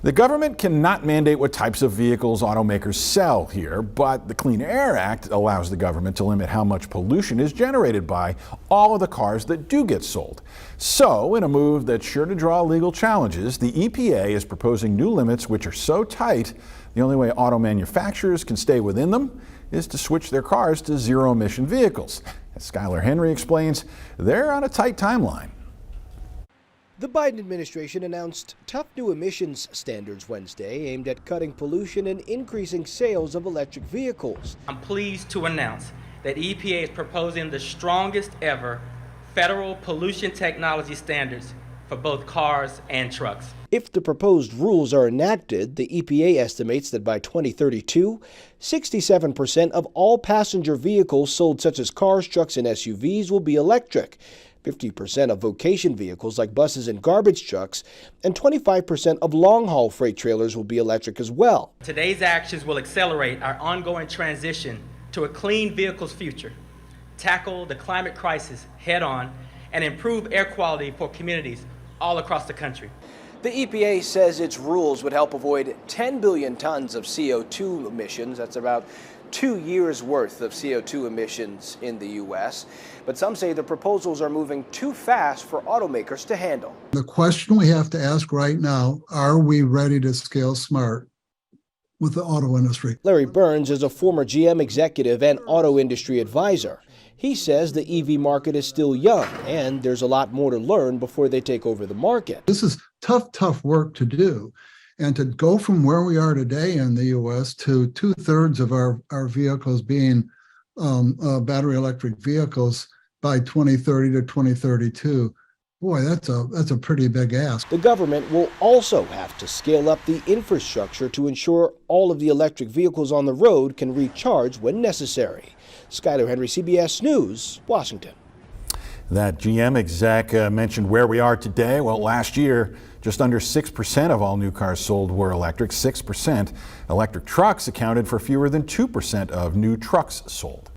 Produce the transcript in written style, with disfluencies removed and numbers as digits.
The government cannot mandate what types of vehicles automakers sell here, but the Clean Air Act allows the government to limit how much pollution is generated by all of the cars that do get sold. So, in a move that's sure to draw legal challenges, the EPA is proposing new limits which are so tight, the only way auto manufacturers can stay within them is to switch their cars to zero-emission vehicles. As Skylar Henry explains, they're on a tight timeline. The Biden administration announced tough new emissions standards Wednesday aimed at cutting pollution and increasing sales of electric vehicles. I'm pleased to announce that EPA is proposing the strongest ever federal pollution technology standards for both cars and trucks. If the proposed rules are enacted, the EPA estimates that by 2032, 67% of all passenger vehicles sold, such as cars, trucks, and SUVs, will be electric. 50% of vocation vehicles like buses and garbage trucks, and 25% of long-haul freight trailers will be electric as well. Today's actions will accelerate our ongoing transition to a clean vehicles future, tackle the climate crisis head-on, and improve air quality for communities all across the country. The EPA says its rules would help avoid 10 billion tons of CO2 emissions. That's about 2 years' worth of CO2 emissions in the U.S. But some say the proposals are moving too fast for automakers to handle. The question we have to ask right now, are we ready to scale smart with the auto industry? Larry Burns is a former GM executive and auto industry advisor. He says the EV market is still young and there's a lot more to learn before they take over the market. This is tough work to do. And to go from where we are today in the U.S. to 2/3 of our vehicles being battery electric vehicles by 2030 to 2032, boy, that's a pretty big ask. The government will also have to scale up the infrastructure to ensure all of the electric vehicles on the road can recharge when necessary. Skylar Henry, CBS News, Washington. That GM exec mentioned where we are today. Well, last year, just under 6% of all new cars sold were electric. 6%. Electric trucks accounted for fewer than 2% of new trucks sold.